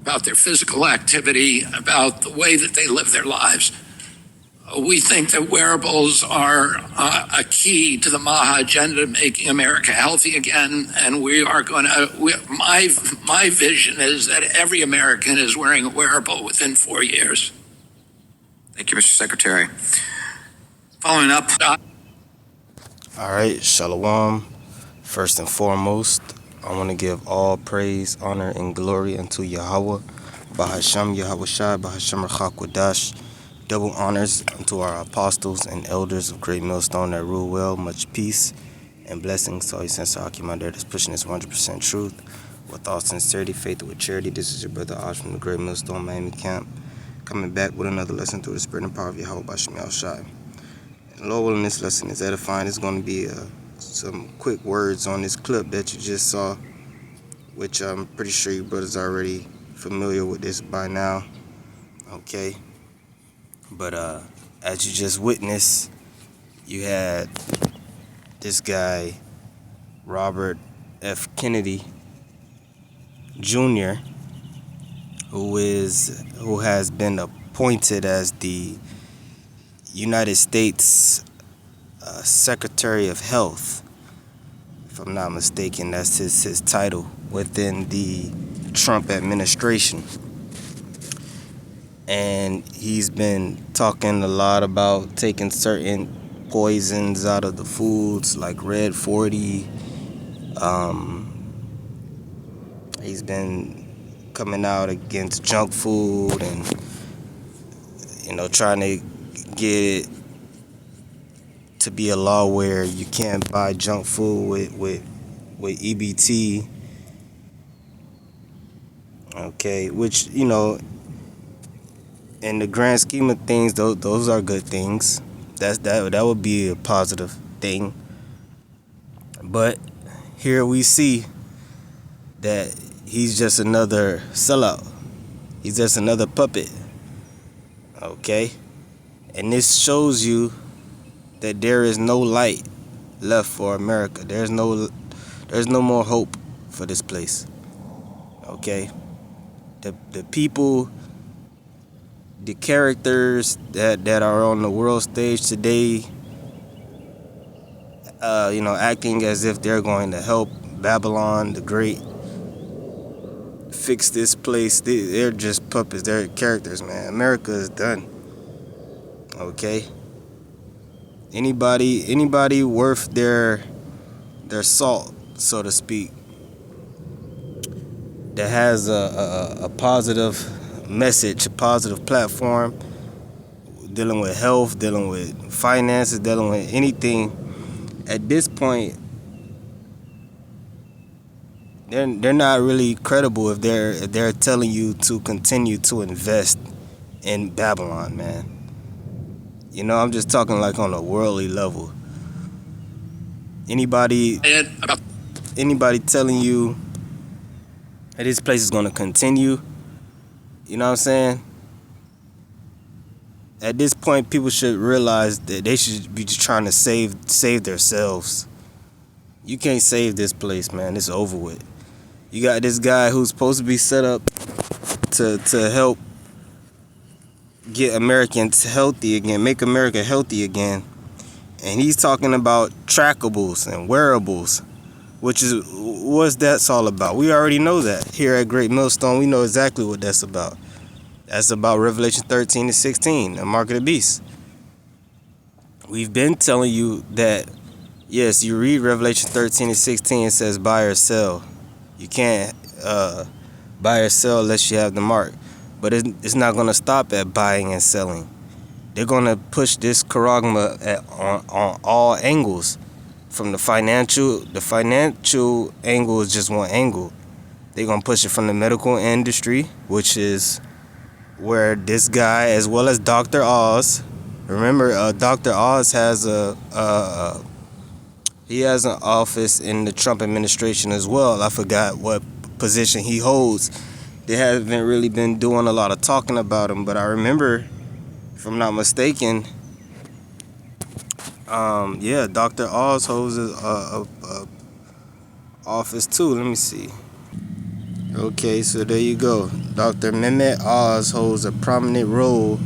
about their physical activity, about the way that they live their lives. We think that wearables are a key to the MAHA agenda, making America healthy again. And we are going to, my vision is that every American is wearing a wearable within 4 years. Thank you, Mr. Secretary. Following up. All right, Shalom. First and foremost, I want to give all praise, honor, and glory unto Yahweh, Bahasham Yahweh Shai, Bahasham Rachakwadash. Double honors unto our apostles and elders of Great Millstone that rule well. Much peace and blessings to all you sincere Akimander that's pushing this 100% truth with all sincerity, faith, with charity. This is your brother Osh from the Great Millstone Miami Camp, coming back with another lesson through the spirit and power of Yahweh Bahasham Yahweh Shai. And Lord willing, this lesson is edifying. It's going to be some quick words on this clip that you just saw, which I'm pretty sure you brothers are already familiar with this by now. Okay. But as you just witnessed, you had this guy, Robert F. Kennedy Jr., who has been appointed as the United States Secretary of Health. If I'm not mistaken, that's his title within the Trump administration. And he's been talking a lot about taking certain poisons out of the foods like Red 40. He's been coming out against junk food and, trying to get it to be a law where you can't buy junk food with EBT. Okay, which, in the grand scheme of things, those are good things. That would be a positive thing. But here we see that he's just another sellout. He's just another puppet. Okay? And this shows you that there is no light left for America. There's no more hope for this place. Okay? The people, the characters that are on the world stage today, acting as if they're going to help Babylon the Great fix this place. They're just puppets. They're characters, man. America is done. Okay? Anybody worth their salt, so to speak, that has a positive message, a positive platform, dealing with health, dealing with finances, dealing with anything, at this point, they're not really credible if they're telling you to continue to invest in Babylon, man. I'm just talking like on a worldly level. Anybody telling you that this place is going to continue, you know what I'm saying? At this point, people should realize that they should be just trying to save themselves. You can't save this place, man. It's over with. You got this guy who's supposed to be set up to help get Americans healthy again, make America healthy again. And he's talking about trackables and wearables, which is what's that's all about. We already know that. Here at Great Millstone, we know exactly what that's about. That's about Revelation 13 and 16, the mark of the beast. We've been telling you that, yes, you read Revelation 13 and 16, it says buy or sell. You can't buy or sell unless you have the mark. But it's not going to stop at buying and selling. They're going to push this charagma on all angles. From the financial angle is just one angle. They're going to push it from the medical industry, which is where this guy, as well as Dr. Oz, remember, Dr. Oz has he has an office in the Trump administration as well. I forgot what position he holds. They haven't really been doing a lot of talking about him, but I remember, if I'm not mistaken, Dr. Oz holds a office too. Let me see. Okay, so there you go. Dr. Mehmet Oz holds a prominent role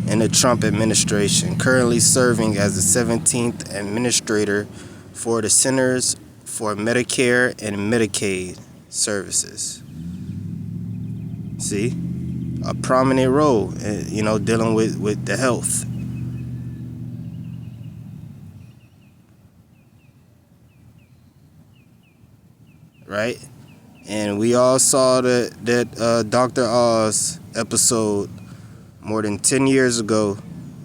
in the Trump administration, currently serving as the 17th administrator for the Centers for Medicare and Medicaid Services. See? A prominent role, dealing with the health. Right? And we all saw that Dr. Oz episode more than 10 years ago,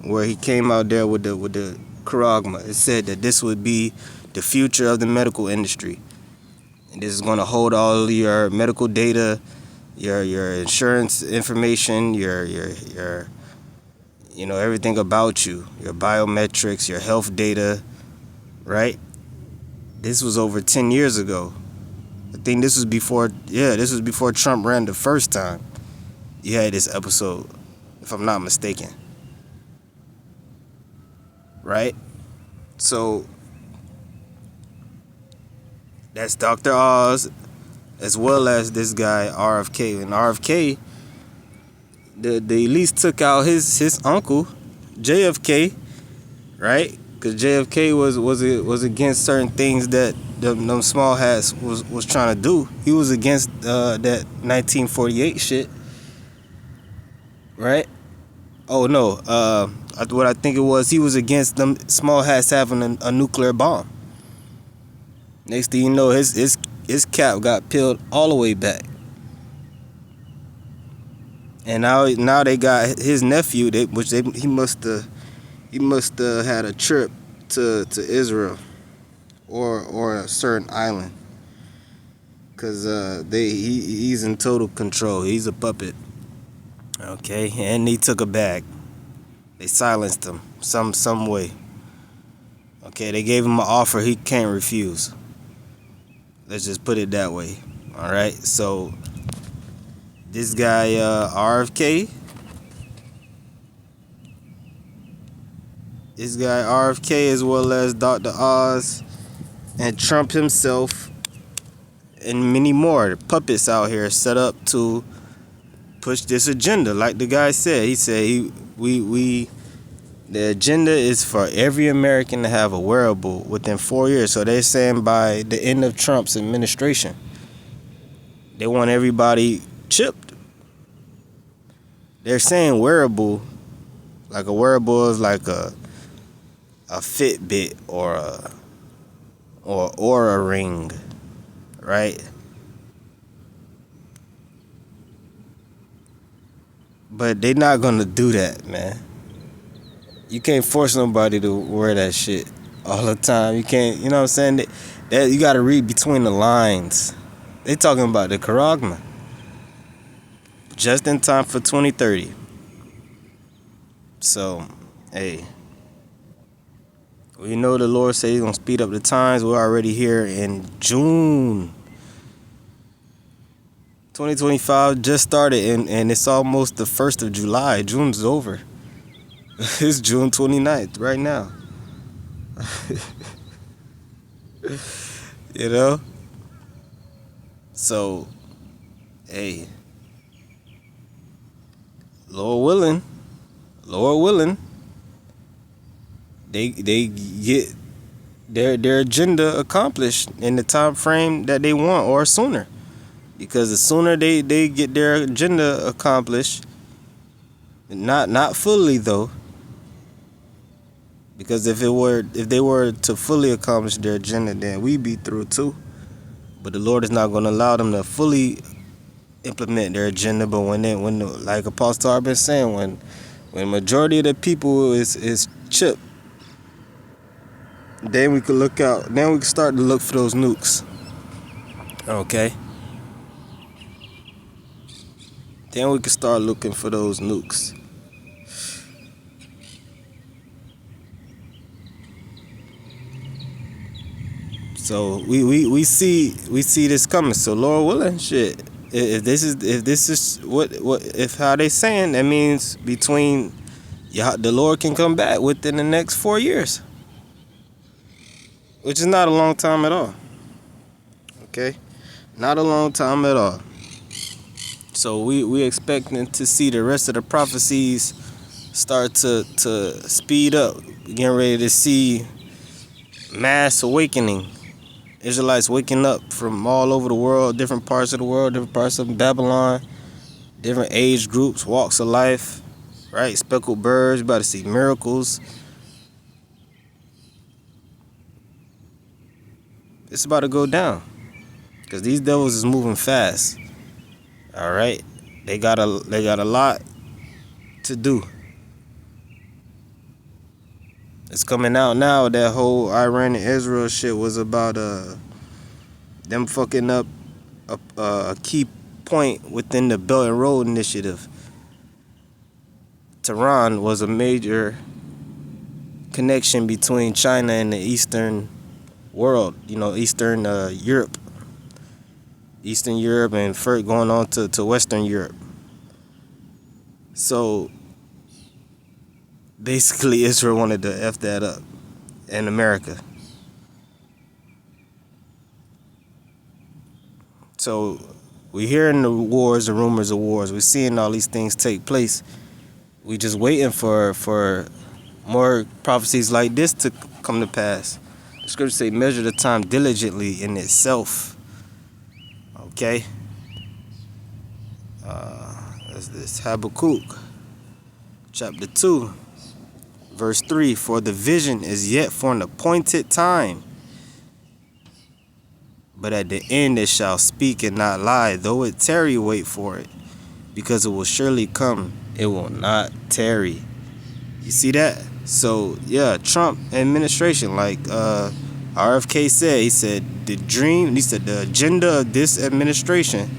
where he came out there with the charagma. It said that this would be the future of the medical industry, and this is going to hold all of your medical data, your insurance information, your everything about you, your biometrics, your health data, right? This was over 10 years ago. I think this was before Trump ran the first time. You had this episode, if I'm not mistaken. Right? So that's Dr. Oz, as well as this guy RFK. And RFK, the elites took out his uncle JFK, right? Because JFK was against certain things that them small hats was trying to do. He was against that 1948 shit, right? Oh no, what I think it was, he was against them small hats having a nuclear bomb. Next thing you know, his cap got peeled all the way back. And now they got his nephew, he must have had a trip to Israel or a certain island, cause he's in total control. He's a puppet. Okay, and he took a bag. They silenced him some way. Okay, they gave him an offer he can't refuse. Let's just put it that way. All right, so this guy RFK. This guy RFK, as well as Dr. Oz and Trump himself and many more puppets out here set up to push this agenda. Like the guy said, he said the agenda is for every American to have a wearable within 4 years. So they're saying by the end of Trump's administration, they want everybody chipped. They're saying wearable, like a wearable is like a Fitbit or a Oura ring, right? But they're not gonna do that, man. You can't force nobody to wear that shit all the time. You can't, you know what I'm saying? That you gotta read between the lines. They talking about the charagma. Just in time for 2030. So, hey. We know the Lord said he's going to speed up the times. We're already here in June. 2025 just started, and it's almost the 1st of July. June's over. It's June 29th right now. You know? So, hey. Lord willing, they get their agenda accomplished in the time frame that they want, or sooner. Because the sooner they get their agenda accomplished, not fully though. Because if they were to fully accomplish their agenda, then we'd be through too. But the Lord is not going to allow them to fully implement their agenda. But when like Apostle I've been saying, when majority of the people is chipped, then we could look out. Then we can start to look for those nukes. Okay. Then we can start looking for those nukes. So we see this coming. So Lord willing, shit. If this is if how they saying, that means between the Lord can come back within the next 4 years. Which is not a long time at all. Okay? Not a long time at all. So we expecting to see the rest of the prophecies start to speed up. We're getting ready to see mass awakening. Israelites waking up from all over the world, different parts of the world, different parts of Babylon, different age groups, walks of life, right? Speckled birds, about to see miracles. It's about to go down because these devils is moving fast. All right, they got a lot to do. It's coming out now that whole Iran and Israel shit was about them fucking up a key point within the Belt and Road Initiative. Tehran was a major connection between China and the Eastern world, Eastern Europe. Eastern Europe and first going on to Western Europe. So basically Israel wanted to F that up in America. So we're hearing the wars, the rumors of wars. We're seeing all these things take place. We just waiting for more prophecies like this to come to pass. The scriptures say, measure the time diligently in itself. Okay? This Habakkuk, chapter 2, verse 3. For the vision is yet for an appointed time, but at the end it shall speak and not lie. Though it tarry, wait for it, because it will surely come. It will not tarry. You see that? So, yeah, Trump administration, like RFK said, he said the agenda of this administration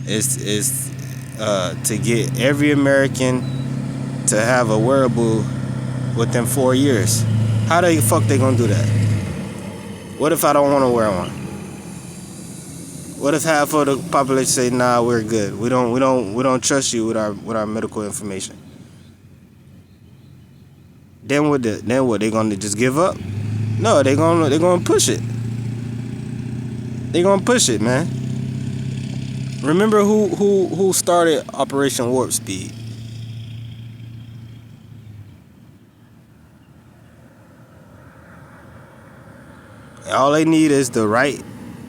is to get every American to have a wearable within 4 years. How the fuck they gonna do that? What if I don't want to wear one? What if half of the population say, nah, we're good. We don't trust you with our medical information? Then what? They gonna just give up? No, they gonna push it. They gonna push it, man. Remember who started Operation Warp Speed? All they need is the right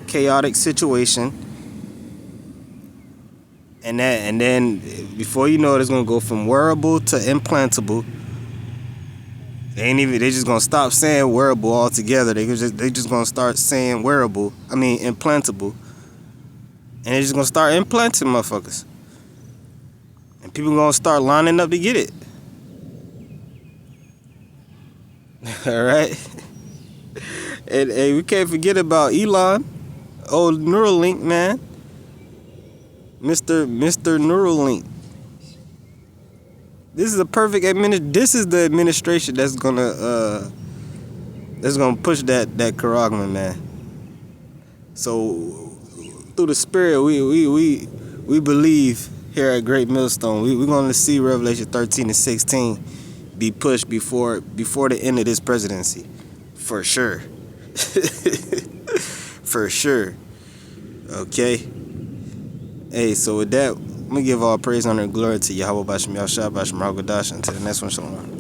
chaotic situation, and then before you know it, it's gonna go from wearable to implantable. They just gonna stop saying wearable altogether. They just gonna start saying implantable, and they're just gonna start implanting motherfuckers, and people gonna start lining up to get it. All right, and we can't forget about Elon, old Neuralink man, Mr. Neuralink. This is a perfect This is the administration that's gonna push that Karagman, man. So through the spirit, we believe here at Great Millstone, we're gonna see Revelation 13 and 16 be pushed before the end of this presidency, for sure. For sure. Okay. Hey, so with that, I'm going to give all praise, honor, and glory to Yahweh Bashem Yahshua Bashem Ragadash. Until the next one, shalom.